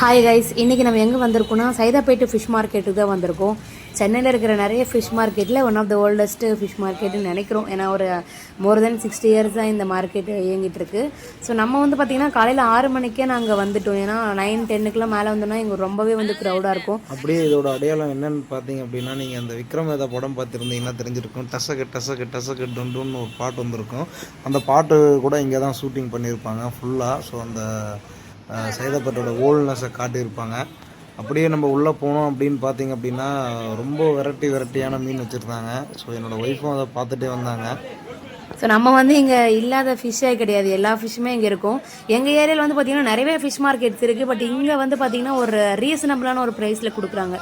Hi guys, இன்றைக்கி நம்ம எங்கே வந்திருக்கோம்னா சைதாப்பேட்டு ஃபிஷ் மார்க்கெட்டுக்கு தான் வந்திருக்கோம். சென்னையில் இருக்கிற நிறைய ஃபிஷ் மார்க்கெட்டில் one of the oldest fish மார்க்கெட்டுன்னு நினைக்கிறோம். ஏன்னா ஒரு மோர் தென் 60 இயர்ஸ் தான் இந்த மார்க்கெட் இயங்கிட்டு இருக்கு. ஸோ நம்ம வந்து பார்த்திங்கன்னா காலையில் 6 மணிக்கே நாங்கள் வந்துட்டோம். ஏன்னா 9-10க்குலாம் மேலே வந்தோம்னா இங்கே ரொம்பவே வந்து க்ரௌடாக இருக்கும். அப்படியே இதோட அடையாளம் என்னன்னு பார்த்தீங்க அப்படின்னா, நீங்கள் அந்த விக்ரம் வேதா படம் பார்த்துருந்தீங்கன்னா தெரிஞ்சிருக்கும். டசக்கு டசக்கு டசக்கு டுன்னு ஒரு பாட்டு வந்திருக்கும். அந்த பாட்டு கூட இங்கே தான் ஷூட்டிங் பண்ணியிருப்பாங்க ஃபுல்லாக. ஸோ அந்த சைதாப்பேட்டோட ஓல்ட்னஸை காட்டியிருப்பாங்க. அப்படியே நம்ம உள்ளே போனோம் அப்படின்னு பார்த்தீங்க அப்படின்னா ரொம்ப வெரைட்டியான மீன் வச்சுருந்தாங்க. ஸோ என்னோடய ஒய்ஃபும் அதை பார்த்துட்டே வந்தாங்க. ஸோ நம்ம வந்து இங்கே இல்லாத ஃபிஷ்ஷே கிடையாது, எல்லா ஃபிஷ்ஷுமே இங்கே இருக்கும். எங்கள் ஏரியாவில் வந்து பார்த்திங்கன்னா நிறையவே ஃபிஷ் மார்க்கெட்ஸ் இருக்குது. பட் இங்கே வந்து பார்த்திங்கன்னா ஒரு ரீசனபிளான ஒரு ப்ரைஸில் கொடுக்குறாங்க.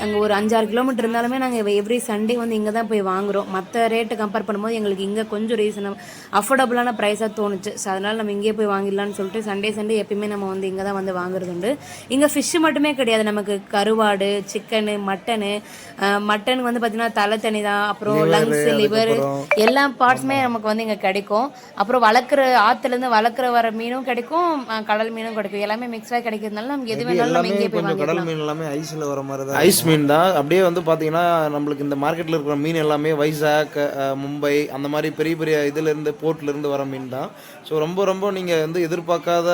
அங்கே ஒரு 5-6 கிலோமீட்டர் இருந்தாலுமே நாங்கள் எவ்ரி சண்டே வந்து இங்கே தான் போய் வாங்குகிறோம். மற்ற ரேட்டை கம்பேர் பண்ணும்போது எங்களுக்கு இங்கே கொஞ்சம் அஃபோர்டபுளான ப்ரைஸாக தோணுச்சு. ஸோ அதனால் நம்ம இங்கேயே போய் வாங்கிடலான்னு சொல்லிட்டு சண்டே எப்பயுமே நம்ம வந்து இங்கே தான் வந்து வாங்குறது உண்டு. இங்கே ஃபிஷ்ஷு மட்டுமே கிடையாது, நமக்கு கருவாடு, சிக்கனு, மட்டன் வந்து பார்த்திங்கன்னா தலை தனி தான். அப்புறம் லங்ஸ், லிவர் எல்லா பார்ட்ஸுமே நமக்கு வந்து இங்கே கிடைக்கும். அப்புறம் ஆற்றுலேருந்து வளர்க்குற வர மீனும் கிடைக்கும், கடல் மீனும் கிடைக்கும். எல்லாமே மிக்ஸாக கிடைக்கிறதுனால நமக்கு எது வேணாலும் நம்ம இங்கே போய் வாங்கிக்கலாம். கடல் மீன் எல்லாமே ஐஸில் வர மாதிரி தான், ஐஸ் மீன் தான். அப்படியே வந்து பார்த்தீங்கன்னா நம்மளுக்கு இந்த மார்க்கெட்டில் இருக்கிற மீன் எல்லாமே வைசாக், மும்பை அந்த மாதிரி பெரிய இதிலேருந்து போர்ட்லேருந்து வர மீன் தான். ஸோ ரொம்ப நீங்கள் வந்து எதிர்பார்க்காத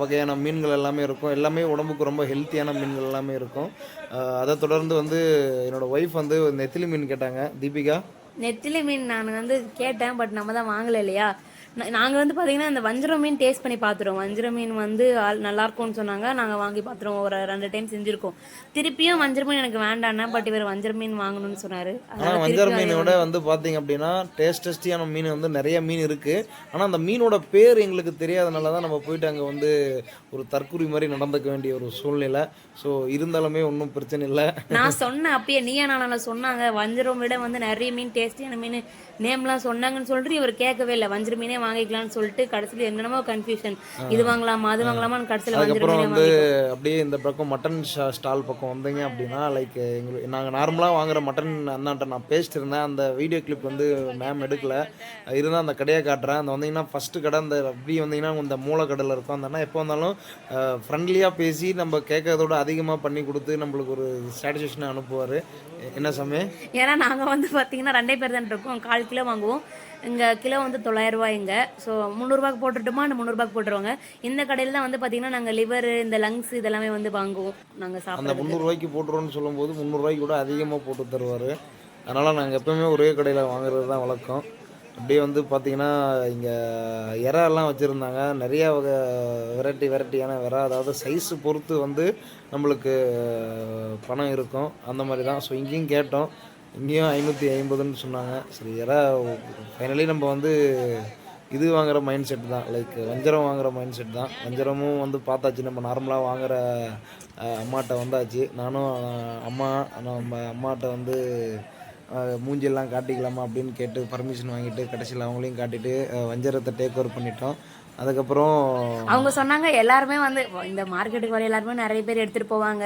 வகையான மீன்கள் எல்லாமே இருக்கும். எல்லாமே உடம்புக்கு ரொம்ப ஹெல்த்தியான மீன்கள் எல்லாமே இருக்கும். அதை தொடர்ந்து வந்து என்னோடய ஒய்ஃப் வந்து நெத்திலி மீன் கேட்டாங்க. தீபிகா, நெத்திலி மீன் நான் வந்து கேட்டேன், பட் நம்ம தான் வாங்கலை இல்லையா. நாங்கள் வந்து பார்த்தீங்கன்னா இந்த வஞ்சரம் மீன் டேஸ்ட் பண்ணி பார்த்துருவோம். வஞ்சரம் மீன் வந்து நல்லாயிருக்கும்னு சொன்னாங்க. நாங்கள் வாங்கி பார்த்துருவோம், ஒரு 2 டைம் செஞ்சுருக்கோம். திருப்பியும் வஞ்சரம் மீன் எனக்கு வேண்டான்னா, பட் இவர் வஞ்சரம் மீன் வாங்கணும்னு சொன்னார். ஆனால் வஞ்சரம் மீனோட வந்து பார்த்தீங்க அப்படின்னா டேஸ்டியான மீன் வந்து நிறைய மீன் இருக்குது. ஆனால் அந்த மீனோட பேர் எங்களுக்கு தெரியாதனால தான் நம்ம போயிட்டு அங்கே வந்து ஒரு தற்கொலை மாதிரி நடந்துக்க வேண்டிய ஒரு சூழ்நிலை. ஸோ இருந்தாலுமே ஒன்றும் பிரச்சனை இல்லை. நான் சொன்னேன் அப்பயே, நீயா நான் சொன்னாங்க வஞ்சரம் விட வந்து நிறைய மீன் டேஸ்டியான மீன் நேம்லாம் சொன்னாங்கன்னு சொல்லிட்டு இவர் கேட்கவே இல்லை. வஞ்சரம் மீனே வாங்கிக்கலாம்னு சொல்லிட்டு கடைசியில் என்னென்னமோ கன்ஃபியூஷன், இது வாங்கலாமா அது வாங்கலாமான்னு கடைசியில் அதுக்கப்புறம் வந்து அப்படியே இந்த பக்கம் மட்டன் ஸ்டால் பக்கம் வந்தீங்க அப்படின்னா லைக் எங்களுக்கு நாங்கள் நார்மலாக வாங்குற மட்டன் அண்ணாட்ட நான் பேசிட்டு இருந்தேன். அந்த வீடியோ கிளிப் வந்து மேம் எடுக்கலை, இருந்தால் அந்த கடையை காட்டுறேன். அந்த வந்தீங்கன்னா ஃபஸ்ட்டு கடை அந்த அப்படி வந்தீங்கன்னா இந்த மூலக்கடையில் இருக்கும். அந்த அண்ணா எப்போ வந்தாலும் ஃப்ரெண்ட்லியாக பேசி நம்ம கேட்கறதோட அதிகமாக பண்ணி கொடுத்து நம்மளுக்கு ஒரு சாட்டிஸ்ஃபேக்ஷனை அனுப்புவார். என்ன சமயம், ஏன்னா நாங்கள் வந்து பார்த்தீங்கன்னா 2 பேர் தான் இருக்கோம். 1/4 கிலோ வாங்குவோம். இங்கே கிலோ வந்து 900 ரூபாய்ங்க. ஸோ 300 ரூபாய்க்கு போட்டுட்டோமா, அந்த 300 ரூபாய்க்கு போட்டுருவாங்க. இந்த கடையில் தான் வந்து பார்த்தீங்கன்னா நாங்கள் லிவர், இந்த லங்ஸ் இதெல்லாமே வந்து வாங்குவோம். நாங்கள் அந்த 300 ரூபாய்க்கு போட்டுருவோன்னு சொல்லும்போது 300 ரூபாய்க்கு கூட அதிகமாக போட்டு தருவார். அதனால் நாங்கள் எப்போவுமே ஒரே கடையில் வாங்குறது தான் வழக்கம். அப்படியே வந்து பார்த்திங்கன்னா இங்கே எறாலாம் வச்சுருந்தாங்க. நிறையா வகை வெரைட்டியான எறா, அதாவது சைஸு பொறுத்து வந்து நம்மளுக்கு பணம் இருக்கும் அந்த மாதிரி தான். ஸோ இங்கேயும் கேட்டோம், இங்கேயும் 550ன்னு சொன்னாங்க. சரி, எறா ஃபைனலி நம்ம வந்து இது வாங்குகிற மைண்ட் செட் தான், லைக் வஞ்சரம் வாங்குகிற மைண்ட் செட் தான். வஞ்சரமும் வந்து பார்த்தாச்சு, நம்ம நார்மலாக வாங்குகிற அம்மாட்ட வந்தாச்சு. நானும் நம்ம அம்மாட்ட வந்து மூஞ்சியெல்லாம் காட்டிக்கலாமா அப்படின்னு கேட்டு பர்மிஷன் வாங்கிட்டு கடைசியில் அவங்களையும் காட்டிட்டு வஞ்சரத்தை டேக் ஓவர் பண்ணிட்டோம். அதுக்கப்புறம் அவங்க சொன்னாங்க எல்லாருமே வந்து இந்த மார்க்கெட்டுக்கு வர எல்லாருமே நிறைய பேர் எடுத்துகிட்டு போவாங்க.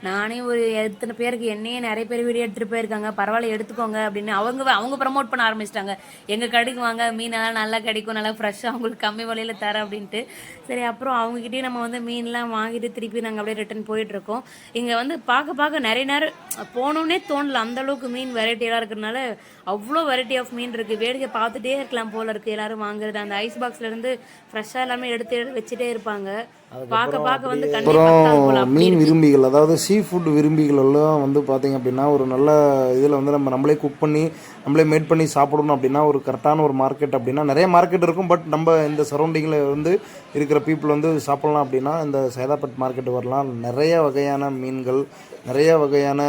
நானே ஒரு எத்தனை பேருக்கு என்னையே நிறைய பேர் வீடியோ எடுத்துகிட்டு போயிருக்காங்க, பரவாயில்ல எடுத்துக்கோங்க அப்படின்னு அவங்க ப்ரமோட் பண்ண ஆரம்பிச்சிட்டாங்க. எங்கள் கடைக்கு வாங்க, மீனெல்லாம் நல்லா கிடைக்கும், நல்லா ஃப்ரெஷ்ஷாக அவங்களுக்கு கம்மி விலையில் தரேன் அப்படின்ட்டு. சரி, அப்புறம் அவங்ககிட்டயே நம்ம வந்து மீன்லாம் வாங்கிட்டு திருப்பி நாங்கள் அப்படியே ரிட்டர்ன் போயிட்டுருக்கோம். இங்கே வந்து பார்க்க நிறைய நேரம் போகணுன்னே தோணல, அந்தளவுக்கு மீன் வெரைட்டியெல்லாம் இருக்கிறதுனால. அவ்வளோ வெரைட்டி ஆஃப் மீன் இருக்குது, வேடிக்கை பார்த்துட்டே இருக்கலாம் போல் இருக்குது. எல்லோரும் வாங்குறது அந்த ஐஸ் பாக்ஸ்லேருந்து ஃப்ரெஷ்ஷாக எல்லாமே எடுத்து வச்சுட்டே இருப்பாங்க. பார்க்க வந்து அப்புறம் மீன் விரும்பிகள், அதாவது சீ ஃபுட் விரும்பிகள் எல்லாம் வந்து பார்த்திங்க அப்படின்னா ஒரு நல்ல இதில் வந்து நம்மளே குக் பண்ணி நம்மளே மேட் பண்ணி சாப்பிடணும் அப்படின்னா ஒரு கரெக்டான ஒரு மார்க்கெட் அப்படின்னா நிறைய மார்க்கெட் இருக்கும். பட் நம்ம இந்த சரௌண்டிங்கில் வந்து இருக்கிற பீப்புள் வந்து சாப்பிட்லாம் அப்படின்னா இந்த சைதாப்பேட் மார்க்கெட்டு வரலாம். நிறைய வகையான மீன்கள், நிறைய வகையான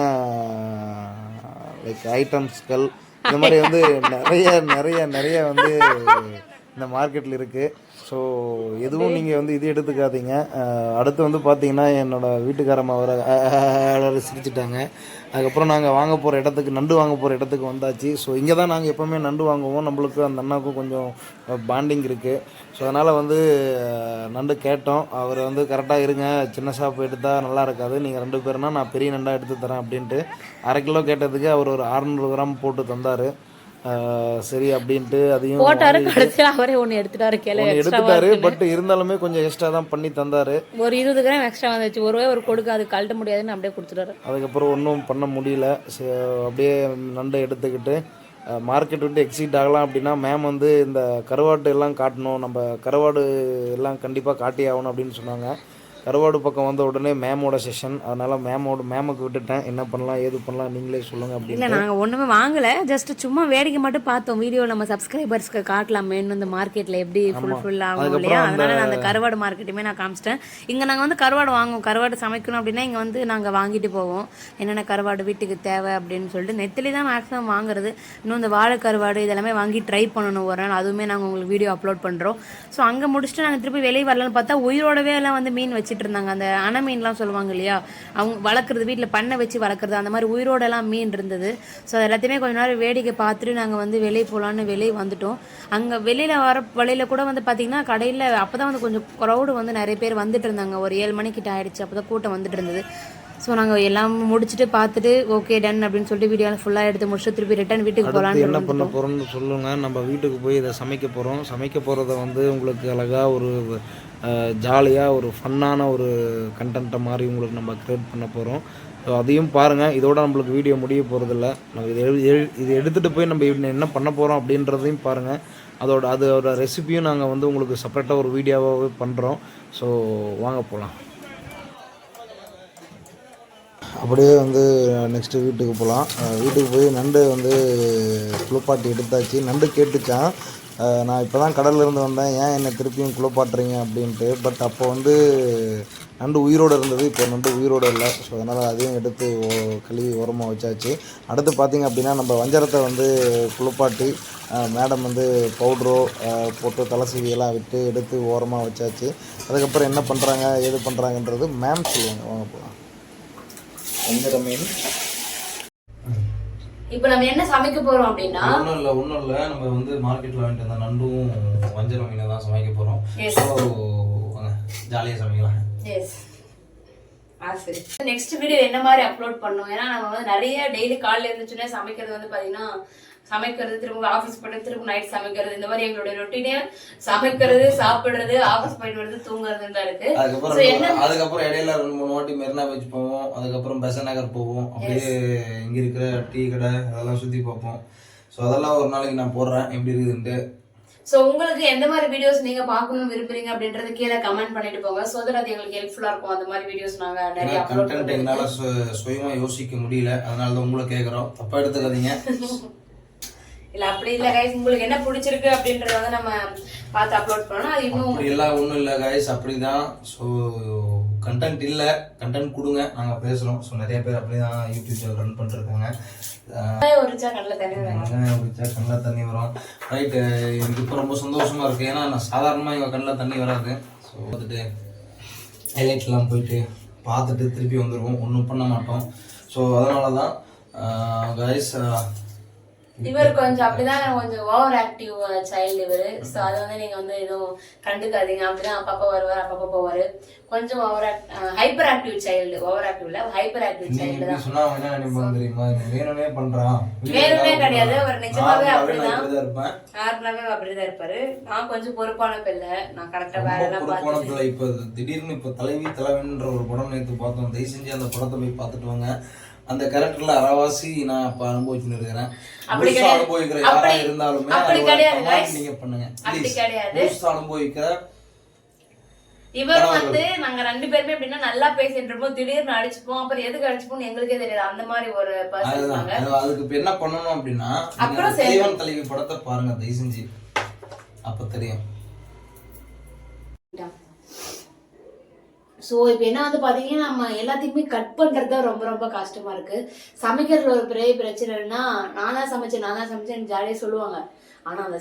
லைக் ஐட்டம்ஸ்கள், இந்த மாதிரி வந்து நிறைய வந்து இந்த மார்க்கெட்டில் இருக்குது. ஸோ எதுவும் நீங்கள் வந்து இது எடுத்துக்காதீங்க. அடுத்து வந்து பார்த்தீங்கன்னா என்னோடய வீட்டுக்காரம்மா வர சிரிச்சிட்டாங்க. அதுக்கப்புறம் நாங்கள் நண்டு வாங்க போகிற இடத்துக்கு வந்தாச்சு. ஸோ இங்கே தான் நாங்கள் எப்போவுமே நண்டு வாங்குவோம். நம்மளுக்கு அந்த அண்ணாவுக்கும் கொஞ்சம் பாண்டிங் இருக்குது. ஸோ அதனால் வந்து நண்டு கேட்டோம். அவர் வந்து கரெக்டாக இருங்க, சின்ன ஷாப் எடுத்தால் நல்லா இருக்காது, நீங்கள் 2 பேர்னா நான் பெரிய நண்டாக எடுத்து தரேன் அப்படின்ட்டு 1/2 கிலோ கேட்டதுக்கு அவர் ஒரு 600 கிராம் போட்டு தந்தார். சரி அப்படின்ட்டு அதையும் போட்டாரு, கடைசியில் அவரே ஒன்று எடுத்துட்டாரு. எடுத்துட்டாரு. பட் இருந்தாலுமே கொஞ்சம் எக்ஸ்ட்ரா தான் பண்ணி தந்தார். ஒரு 20 கிராம் எக்ஸ்ட்ரா வந்துச்சு. ஒரு கொடுக்க அது கழட்ட முடியாதுன்னு அப்படியே கொடுத்துட்டாரு. அதுக்கப்புறம் ஒன்றும் பண்ண முடியல. அப்படியே நண்டை எடுத்துக்கிட்டு மார்க்கெட் விட்டு எக்ஸிட் ஆகலாம் அப்படின்னா மேம் வந்து இந்த கருவாட்டு எல்லாம் காட்டணும், நம்ம கருவாடு எல்லாம் கண்டிப்பாக காட்டி ஆகணும் அப்படின்னு சொன்னாங்க. கருவாடு பக்கம் வந்த உடனே மேமோட செஷன், அதனால் மேமுக்கு விட்டுட்டேன். என்ன பண்ணலாம் ஏது பண்ணலாம் நீங்களே சொல்லுங்கள் அப்படின்னு. இல்லை, நாங்கள் ஒன்றுமே வாங்கலை, ஜஸ்ட் சும்மா வேடிக்கை மட்டும் பார்த்தோம். வீடியோ நம்ம சப்ஸ்கிரைபர்ஸ்க்கு காட்டலாமே இந்த மார்க்கெட்டில் எப்படி ஃபுல் ஆகும் இல்லையா, அதனால் நான் அந்த கருவாடு மார்க்கெட்டுமே நான் காமிச்சிட்டேன். இங்கே நாங்கள் வந்து கருவாடு வாங்குவோம். கருவாடு சமைக்கணும் அப்படின்னா இங்கே வந்து நாங்கள் வாங்கிட்டு போவோம். என்னென்ன கருவாடு வீட்டுக்கு தேவை அப்படின்னு சொல்லிட்டு. நெத்திலி தான் மேக்ஸிமம் வாங்குறது. இன்னும் இந்த வாழை கருவாடு இதெல்லாமே வாங்கி ட்ரை பண்ணணும் ஒரு நாள். அதுவுமே நாங்கள் உங்களுக்கு வீடியோ அப்லோட் பண்ணுறோம். ஸோ அங்கே முடிச்சுட்டு நாங்கள் திருப்பி வெளியே வரலான்னு பார்த்தா உயிரோடவே எல்லாம் வந்து மீன் வச்சுட்டு இருந்தாங்க. அந்த அணை மீன்லாம் சொல்லுவாங்க இல்லையா, அவங்க வளர்க்குறது, வீட்டில் பண்ணை வச்சு வளர்க்குறது, அந்த மாதிரி உயிரோடெல்லாம் மீன் இருந்தது. ஸோ அது எல்லாத்தையுமே கொஞ்ச நேரம் வேடிக்கை பார்த்துட்டு நாங்கள் வந்து வெளியே போகலான்னு வெளியே வந்துட்டோம். அங்கே வெளியில் வர வழியில் கூட வந்து பார்த்திங்கன்னா கடையில் அப்போ தான் வந்து கொஞ்சம் க்ரௌடு வந்து நிறைய பேர் வந்துட்டு இருந்தாங்க. ஒரு 7 மணிக்கிட்ட ஆகிடுச்சு, அப்போ தான் கூட்டம் வந்துட்டு இருந்தது. ஸோ நாங்கள் எல்லாம் முடிச்சுட்டு பார்த்துட்டு ஓகே டன் அப்படின்னு சொல்லிட்டு வீடியோ ஃபுல்லாக எடுத்து முடிச்சுட்டு திருப்பி ரிட்டன் வீட்டுக்கு போகலான்னு. என்ன பண்ண போகிறோம்னு சொல்லுங்கள். நம்ம வீட்டுக்கு போய் இதை சமைக்க போகிறோம். சமைக்க போகிறத வந்து உங்களுக்கு அழகாக ஒரு ஜாலியாக ஒரு ஃபன்னான ஒரு கண்டென்ட்டை மாதிரி உங்களுக்கு நம்ம க்ரியேட் பண்ண போகிறோம். ஸோ அதையும் பாருங்கள். இதோட நம்மளுக்கு வீடியோ முடிய போகிறதில்ல. நம்ம இது எடுத்துகிட்டு போய் நம்ம என்ன பண்ண போகிறோம் அப்படின்றதையும் பாருங்கள். அதோட ரெசிபியும் நாங்கள் வந்து உங்களுக்கு செப்பரேட்டாக ஒரு வீடியோவாகவே பண்ணுறோம். ஸோ வாங்க போகலாம். அப்படியே வந்து நெக்ஸ்ட்டு வீட்டுக்கு போகலாம். வீட்டுக்கு போய் நண்டு வந்து குளிப்பாட்டி எடுத்தாச்சு. நண்டு கேட்டுச்சான், நான் இப்போ தான் கடல்லேருந்து வந்தேன், ஏன் என்னை திருப்பியும் குளிப்பாட்டுறீங்க அப்படின்ட்டு. பட் அப்போ வந்து நண்டு உயிரோடு இருந்தது, இப்போ நண்டு உயிரோடு இல்லை. ஸோ அதனால் அதையும் எடுத்து கழுவி உரமாக வச்சாச்சு. அடுத்து பார்த்திங்க அப்படின்னா நம்ம வஞ்சரத்தை வந்து குளிப்பாட்டி மேடம் வந்து பவுட்ரோ போட்டு தலை சீவியெல்லாம் விட்டு எடுத்து ஓரமாக வச்சாச்சு. அதுக்கப்புறம் என்ன பண்ணுறாங்க ஏது பண்ணுறாங்கன்றது மேம் சொல்லுவாங்க. வாங்க போகலாம். வஞ்சர மீன் இப்போ நம்ம என்ன சமைக்க போறோம் அப்படின்னா ஒன்றும் இல்லை நம்ம வந்து மார்க்கெட்டில் வாங்கிட்டு வந்த நண்டும் வஞ்சர மீனை தான் சமைக்க போகிறோம். ஜாலியாக சமைக்கலாம். நெக்ஸ்ட் வீடியோ என்ன மாதிரி அப்லோட் பண்ணோம், ஏன்னா நம்ம வந்து நிறைய டெய்லி காலையில் இருந்துச்சுன்னா சமைக்கிறது வந்து பார்த்தீங்கன்னா சமைக்கிறது, திரும்ப ஆஃபீஸ் போய்ட்டு திரும்ப நைட் சமைக்கிறது, இந்த மாதிரி எங்களுடைய ரொட்டீனே சமைக்கிறது, சாப்பிடுறது, ஆஃபீஸ் போயிட்டு வருது, தூங்குறதுன்னு தான் இருக்கு. அதுக்கப்புறம் இடையில 2-3 வாட்டி மெரினா பீச் போவோம், அதுக்கப்புறம் பெசன்ட் நகர் போவோம், அப்படியே இங்கே இருக்கிற டீ கடை அதெல்லாம் சுற்றி பார்ப்போம். ஸோ அதெல்லாம் ஒரு நாளைக்கு நான் போடுறேன் எப்படி இருக்குதுன்ட்டு. ஸோ உங்களுக்கு எந்த மாதிரி வீடியோஸ் நீங்க பார்க்கணும் விரும்புறீங்க அப்படின்றது கீழே கமெண்ட் பண்ணிட்டு போங்க. ஸோ தட் அது எங்களுக்கு ஹெல்ப்ஃபுல்லா இருக்கும். அந்த மாதிரி வீடியோஸ் நாங்க நிறைய அப்லோட் பண்ணுவோம். என்னால சுயமா யோசிக்க முடியல, அதனால தான் உங்களை கேட்குறோம், தப்பா எடுத்துக்காதீங்க. இல்ல அப்படி இல்ல கைஸ், உங்களுக்கு என்ன பிடிச்சிருக்கு அப்படின்றத வந்து நம்ம பார்த்து அப்லோட் பண்ணோம். அது இன்னும் எல்லாம் ஒன்றும் இல்லை கைஸ், அப்படிதான். ஸோ கண்டென்ட் இல்லை, கண்டென்ட் கொடுங்க, நாங்கள் பேசுகிறோம். ஸோ நிறைய பேர் அப்படி தான் யூடியூப் சேனல் ரன் பண்ணிருக்காங்க. உரிச்சா கண்ணில் தண்ணி வரும். ரைட்டு, எனக்கு இப்போ ரொம்ப சந்தோஷமாக இருக்குது. ஏன்னா நான் சாதாரணமாக எங்கள் கண்ணில் தண்ணி வராது. ஸோ வந்துட்டு ஹைலைட்லாம் போயிட்டு பார்த்துட்டு திருப்பி வந்துடுவோம், ஒன்றும் பண்ண மாட்டோம். ஸோ அதனால தான் கைஸ் இவர் கொஞ்சம் அப்படிதான், கொஞ்சம் ஓவர் ஆக்டிவ் சைல்டு இவரு. ஸோ அதை வந்து நீங்க வந்து எதுவும் கண்டுக்காதீங்க. அப்படிதான் அப்பப்போ வருவார், அப்பப்போ போவாரு. கொஞ்சம் hyper active child, over active இல்ல, ஹைப்பர் ஆக்டிவ் சைல்டு தான். வேணும்னே பண்றான், வேணும்னே கிடையாது, அவர் நிஜமாவே அப்படிதான், நார்மலாவே அப்படிதான் இருப்பாரு. நான் கொஞ்சம் பொறுப்பான பிள்ளை, நான் கரெக்டா வேலை எல்லாம் பார்த்து. இப்ப திடீர்னு இப்ப தலைவின்ற ஒரு படம் நேற்று பார்த்தோம். தயவு செஞ்சு அந்த படத்தை போய் பார்த்துட்டு வாங்க. அந்த கேரக்டர்ல அறவாசி நான் இப்ப அனுபவிச்சுன்னு இருக்கிறேன். அனுபவிக்கிற யாரா இருந்தாலுமே நீங்க பண்ணுங்க. அனுபவிக்கிற இவரும் வந்து நாங்க 2 பேருமே எப்படின்னா நல்லா பேசிட்டு இருப்போம், திடீர்னு அடிச்சுப்போம், அப்புறம் எதுக்கு அடிச்சுப்போம் எங்களுக்கே தெரியாது. அந்த மாதிரி ஒரு பர்சன். அதுக்கு இப்ப என்ன பண்ணணும் அப்படின்னா, அப்புறம் தலைவன் தலைவி படத்தை பாருங்க தயவு செஞ்சு, அப்ப தெரியும். ஸோ இப்போ என்ன வந்து பார்த்தீங்கன்னா நம்ம எல்லாத்தையுமே கட் பண்ணுறது ரொம்ப ரொம்ப கஷ்டமாக இருக்குது. சமைக்கிறதுல ஒரு பெரிய பிரச்சனைனா, நான் தான் சமைச்சேன் ஜாலியாக சொல்லுவாங்க. ஆனால் அந்த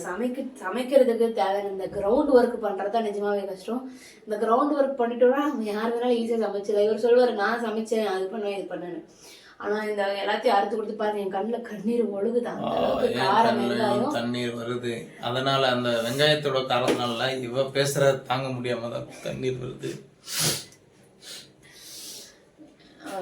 சமைக்கிறதுக்கு தேவையான இந்த கிரவுண்ட் ஒர்க் பண்ணுறது தான் நிஜமாவே கஷ்டம். இந்த கிரவுண்ட் ஒர்க் பண்ணிட்டோம்னா நம்ம யார் வேணாலும் ஈஸியாக சமைச்சிடலாம். இவர் சொல்லுவார் நான் சமைச்சேன், அது பண்ணுவேன், இது பண்ணேன்னு. ஆனால் இந்த எல்லாத்தையும் அறுத்து கொடுத்து பாருங்க, என் கண்ணில் கண்ணீர் ஒழுகுதான். காரம் வெங்காயம் தண்ணீர் வருது. அதனால அந்த வெங்காயத்தோட காரத்தினால இவ பேசுற தாங்க முடியாம தான் தண்ணீர் வருது.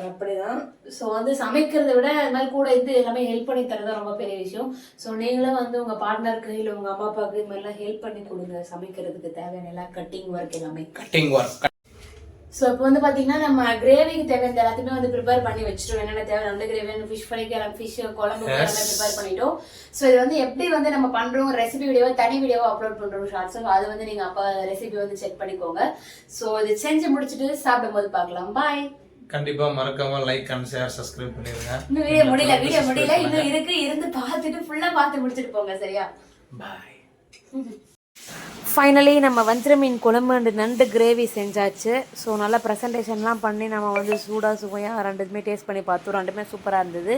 அவர் அப்படிதான். ஸோ வந்து சமைக்கிறத விட அது மாதிரி கூட இருந்து எல்லாமே ஹெல்ப் பண்ணி தரது ரொம்ப பெரிய விஷயம். ஸோ நீங்களும் வந்து உங்க பார்ட்னருக்கு இல்லை உங்க அம்மா அப்பாவுக்கு இது மாதிரிலாம் ஹெல்ப் பண்ணி கொடுங்க, சமைக்கிறதுக்கு தேவையான எல்லாம் கட்டிங் ஒர்க் எல்லாமே. Cutting work. ஸோ இப்போ வந்து பார்த்தீங்கன்னா நம்ம கிரேவிக்கு தேவையான எல்லாத்தையுமே வந்து ப்ரிப்பேர் பண்ணி வச்சுட்டோம். என்னென்ன தேவை நல்ல கிரேவி, ஃபிஷ் ஃப்ரைக்கு எல்லாம் ஃபிஷ் குழம்பு எல்லாமே ப்ரிப்பேர் பண்ணிட்டோம். ஸோ இது வந்து எப்படி வந்து நம்ம பண்ணுறோம் ரெசிபி வீடியோவை தனி வீடியோவை அப்லோட் பண்ணுறோம் ஷார்ட்ஸ். ஸோ அது வந்து நீங்கள் அப்போ ரெசிபி வந்து செக் பண்ணிக்கோங்க. ஸோ இது செஞ்சு முடிச்சுட்டு சாப்பிடும் போது பார்க்கலாம். பாய். கண்டிப்பா மறக்காம லைக் அண்ட் ஷேர் சப்ஸ்கிரைப் பண்ணிருங்க. இன்னும் வீடியோ முடியல இன்னும் இருந்து பார்த்துட்டு ஃபுல்லாக பார்த்து முடிச்சுட்டு போங்க. சரியா? பாய். ஃபைனலி நம்ம வஞ்சர மீன் குழம்பு அண்ட் நண்டு கிரேவி செஞ்சாச்சு. ஸோ நல்லா ப்ரெசன்டேஷன்லாம் பண்ணி நம்ம வந்து சூடாக சுவையாக ரெண்டுமே டேஸ்ட் பண்ணி பார்த்தோம். ரெண்டுமே சூப்பராக இருந்தது.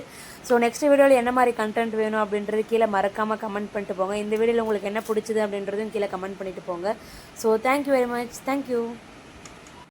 ஸோ நெக்ஸ்ட் வீடியோவில் என்ன மாதிரி கண்டென்ட் வேணும் அப்படின்றது கீழே மறக்காமல் கமெண்ட் பண்ணிட்டு போங்க. இந்த வீடியோவில் உங்களுக்கு என்ன பிடிச்சது அப்படின்றதும் கீழே கமெண்ட் பண்ணிட்டு போங்க. So thank you very much. Thank you.